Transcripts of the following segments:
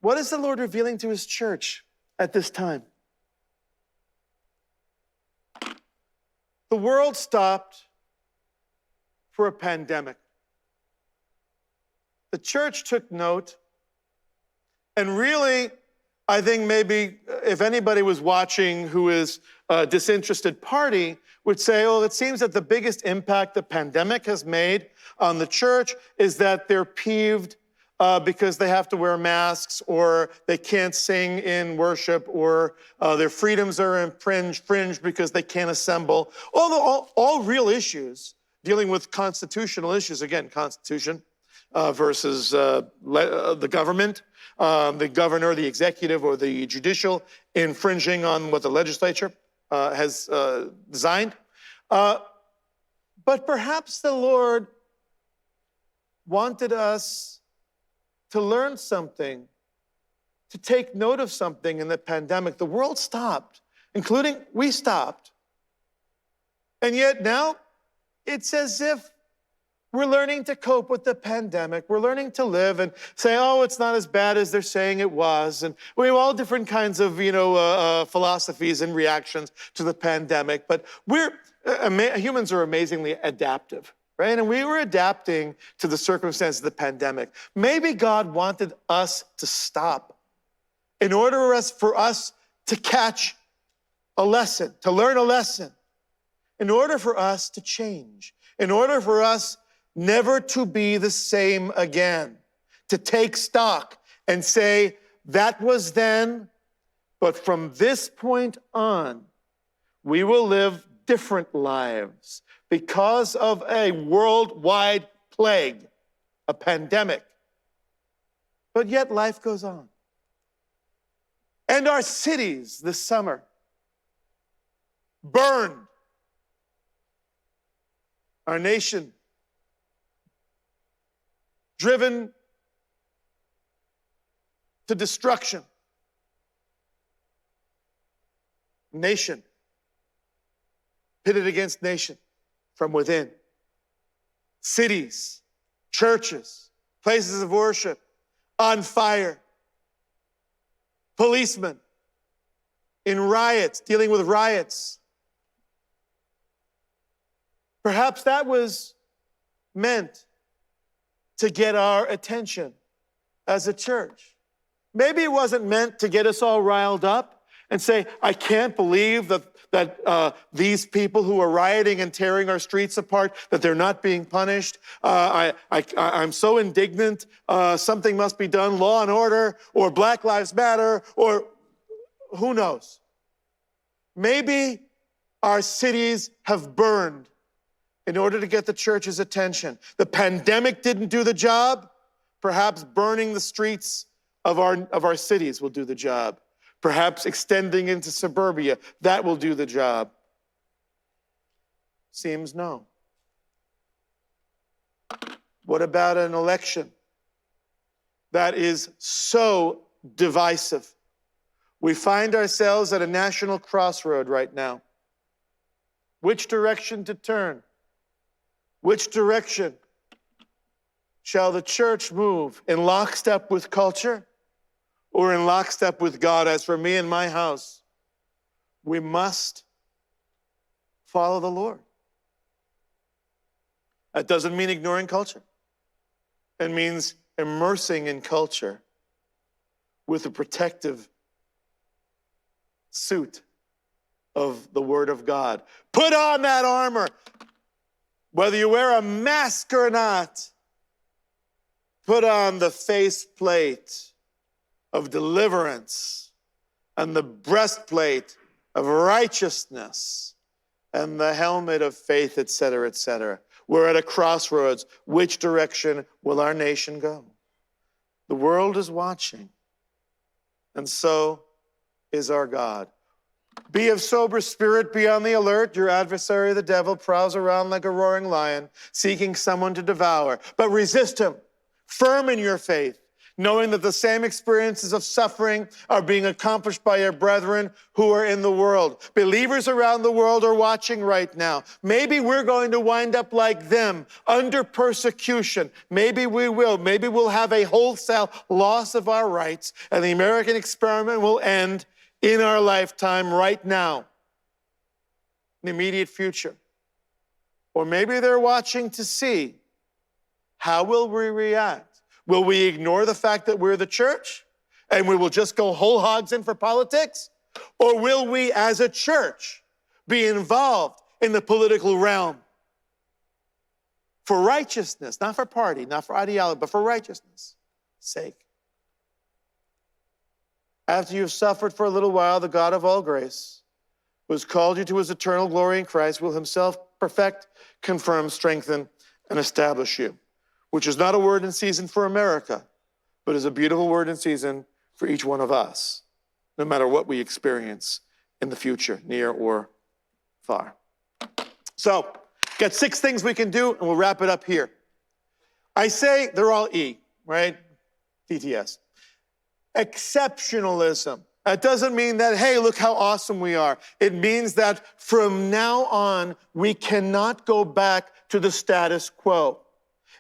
What is the Lord revealing to his church at this time? The world stopped for a pandemic. The church took note, and really, I think maybe if anybody was watching who is a disinterested party would say, oh, it seems that the biggest impact the pandemic has made on the church is that they're peeved because they have to wear masks, or they can't sing in worship, or their freedoms are infringed because they can't assemble. All real issues dealing with constitutional issues. Again, Constitution versus the government, the governor, the executive, or the judicial infringing on what the legislature has designed. But perhaps the Lord wanted us to learn something, to take note of something in the pandemic. The world stopped, including we stopped. And yet now it's as if we're learning to cope with the pandemic. We're learning to live and say, oh, it's not as bad as they're saying it was. And we have all different kinds of, philosophies and reactions to the pandemic. But humans are amazingly adaptive, right? And we were adapting to the circumstances of the pandemic. Maybe God wanted us to stop in order for us to catch a lesson, to learn a lesson, in order for us to change, in order for us never to be the same again, to take stock and say, that was then, but from this point on, we will live different lives because of a worldwide plague, a pandemic. But yet life goes on. And our cities this summer burned. Our nation driven to destruction. Nation pitted against nation from within. Cities, churches, places of worship on fire. Policemen in riots, dealing with riots. Perhaps that was meant to get our attention as a church. Maybe it wasn't meant to get us all riled up and say, I can't believe that these people who are rioting and tearing our streets apart, that they're not being punished. I'm so indignant. Something must be done, law and order, or Black Lives Matter, or who knows. Maybe our cities have burned in order to get the church's attention. The pandemic didn't do the job. Perhaps burning the streets of our cities will do the job. Perhaps extending into suburbia, that will do the job. Seems no. What about an election that is so divisive? We find ourselves at a national crossroad right now. Which direction to turn? Which direction shall the church move? In lockstep with culture or in lockstep with God? As for me and my house, we must follow the Lord. That doesn't mean ignoring culture. It means immersing in culture with a protective suit of the Word of God. Put on that armor. Whether you wear a mask or not, put on the faceplate of deliverance and the breastplate of righteousness and the helmet of faith, etc., etc. We're at a crossroads. Which direction will our nation go? The world is watching, and so is our God. Be of sober spirit, be on the alert. Your adversary, the devil, prowls around like a roaring lion, seeking someone to devour. But resist him, firm in your faith. knowing that the same experiences of suffering are being accomplished by your brethren who are in the world. Believers around the world are watching right now. Maybe we're going to wind up like them, under persecution. Maybe we will. Maybe we'll have a wholesale loss of our rights, and the American experiment will end in our lifetime right now, in the immediate future. Or maybe they're watching to see, how will we react? Will we ignore the fact that we're the church and we will just go whole hogs in for politics? Or will we as a church be involved in the political realm for righteousness, not for party, not for ideology, but for righteousness' sake? After you've suffered for a little while, the God of all grace, who has called you to his eternal glory in Christ, will himself perfect, confirm, strengthen, and establish you. Which is not a word in season for America, but is a beautiful word in season for each one of us, no matter what we experience in the future, near or far. So, got 6 things we can do, and we'll wrap it up here. I say they're all E, right? DTS. Exceptionalism. That doesn't mean that, hey, look how awesome we are. It means that from now on, we cannot go back to the status quo.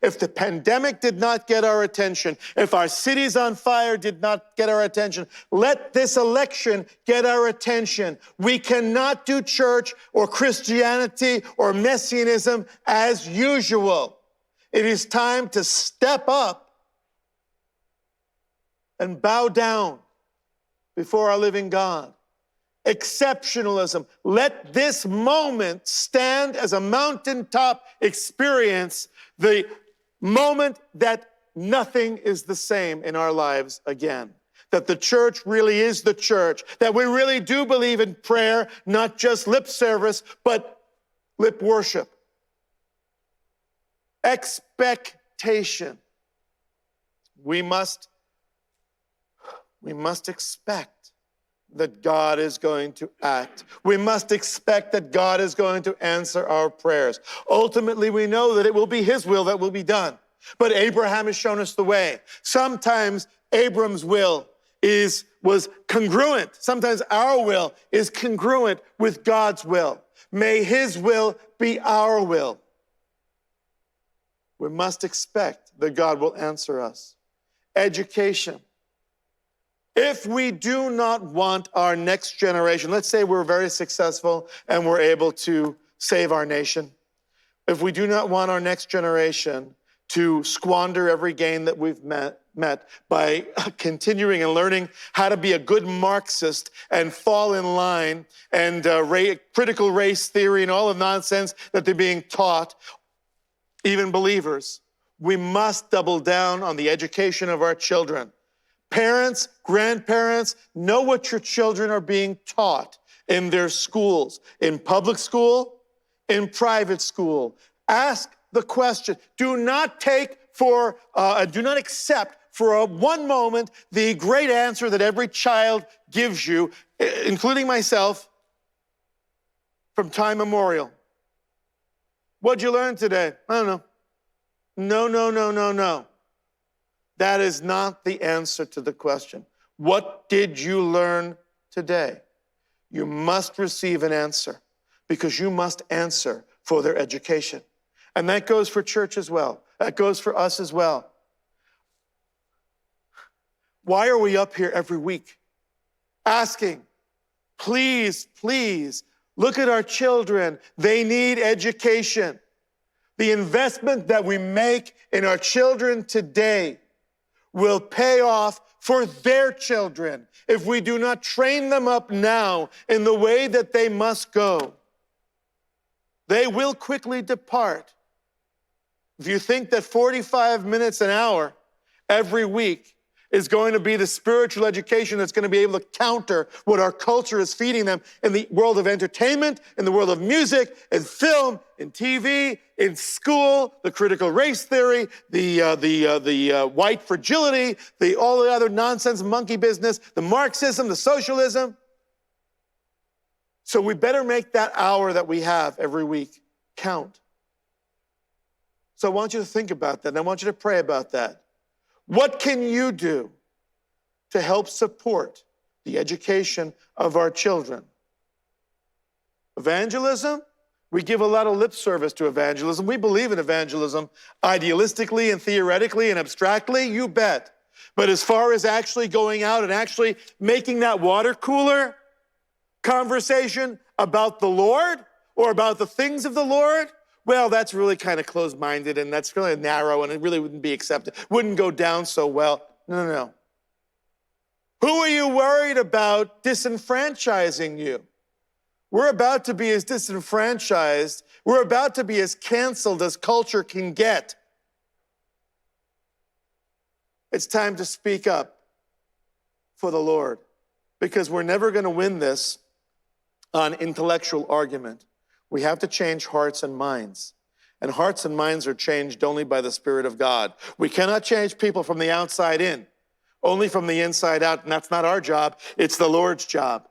If the pandemic did not get our attention, if our cities on fire did not get our attention, let this election get our attention. We cannot do church or Christianity or messianism as usual. It is time to step up and bow down before our living God. Exceptionalism. Let this moment stand as a mountaintop experience, the moment that nothing is the same in our lives again. That the church really is the church. That we really do believe in prayer, not just lip service, but lip worship. Expectation. We must expect that God is going to act. We must expect that God is going to answer our prayers. Ultimately, we know that it will be his will that will be done. But Abraham has shown us the way. Sometimes Abram's will was congruent. Sometimes our will is congruent with God's will. May his will be our will. We must expect that God will answer us. Education. If we do not want our next generation, let's say we're very successful and we're able to save our nation. If we do not want our next generation to squander every gain that we've met by continuing and learning how to be a good Marxist and fall in line and critical race theory and all the nonsense that they're being taught, even believers, we must double down on the education of our children. Parents, grandparents, know what your children are being taught in their schools, in public school, in private school. Ask the question. Do not accept for one moment the great answer that every child gives you, including myself, from time immemorial. What'd you learn today? I don't know. No. That is not the answer to the question. What did you learn today? You must receive an answer because you must answer for their education. And that goes for church as well. That goes for us as well. Why are we up here every week asking, please, look at our children. They need education. The investment that we make in our children today will pay off for their children if we do not train them up now in the way that they must go. They will quickly depart. If you think that 45 minutes an hour every week is going to be the spiritual education that's going to be able to counter what our culture is feeding them in the world of entertainment, in the world of music, in film, in TV, in school, the critical race theory, the white fragility, all the other nonsense monkey business, the Marxism, the socialism. So we better make that hour that we have every week count. So I want you to think about that, and I want you to pray about that. What can you do to help support the education of our children? Evangelism? We give a lot of lip service to evangelism. We believe in evangelism idealistically and theoretically and abstractly, you bet. But as far as actually going out and actually making that water cooler conversation about the Lord or about the things of the Lord, well, that's really kind of closed-minded and that's really narrow and it really wouldn't be accepted, wouldn't go down so well. No. Who are you worried about disenfranchising you? We're about to be as disenfranchised, we're about to be as canceled as culture can get. It's time to speak up for the Lord because we're never going to win this on intellectual argument. We have to change hearts and minds. And hearts and minds are changed only by the Spirit of God. We cannot change people from the outside in, only from the inside out, and that's not our job, it's the Lord's job.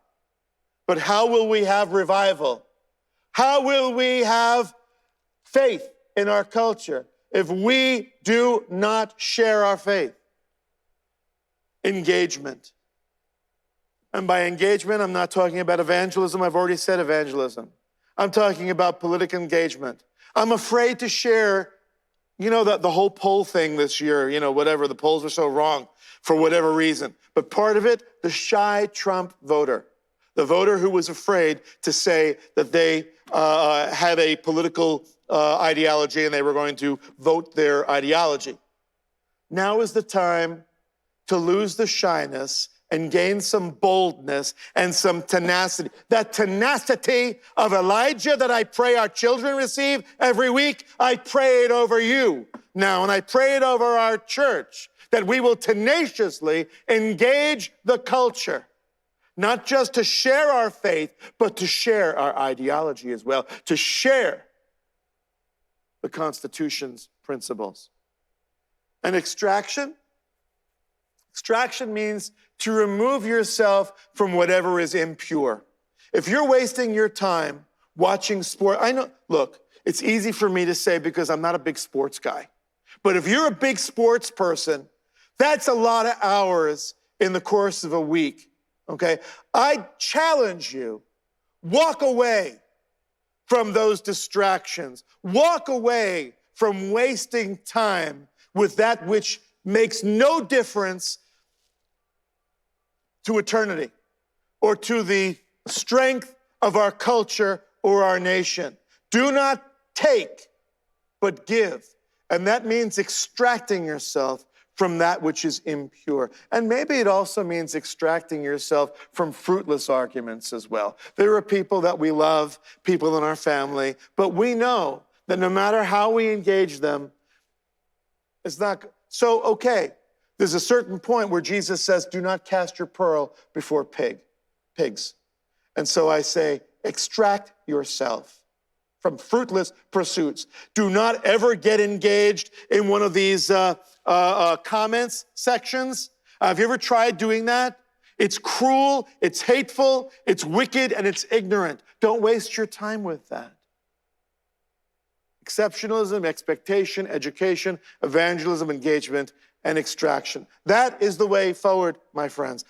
But how will we have revival? How will we have faith in our culture if we do not share our faith? Engagement. And by engagement, I'm not talking about evangelism. I've already said evangelism. I'm talking about political engagement. I'm afraid to share, the whole poll thing this year, whatever, the polls were so wrong for whatever reason. But part of it, the shy Trump voter, the voter who was afraid to say that they had a political ideology and they were going to vote their ideology. Now is the time to lose the shyness and gain some boldness and some tenacity. That tenacity of Elijah that I pray our children receive every week, I pray it over you now, and I pray it over our church, that we will tenaciously engage the culture, not just to share our faith, but to share our ideology as well, to share the Constitution's principles. And extraction? Extraction means to remove yourself from whatever is impure. If you're wasting your time watching sport, look, it's easy for me to say because I'm not a big sports guy. But if you're a big sports person, that's a lot of hours in the course of a week, okay? I challenge you, walk away from those distractions. Walk away from wasting time with that which makes no difference to eternity or to the strength of our culture or our nation. Do not take, but give. And that means extracting yourself from that which is impure. And maybe it also means extracting yourself from fruitless arguments as well. There are people that we love, people in our family, but we know that no matter how we engage them, it's not so okay. There's a certain point where Jesus says, do not cast your pearl before pigs. And so I say, extract yourself from fruitless pursuits. Do not ever get engaged in one of these comments sections. Have you ever tried doing that? It's cruel, it's hateful, it's wicked, and it's ignorant. Don't waste your time with that. Exceptionalism, expectation, education, evangelism, engagement, and extraction. That is the way forward, my friends.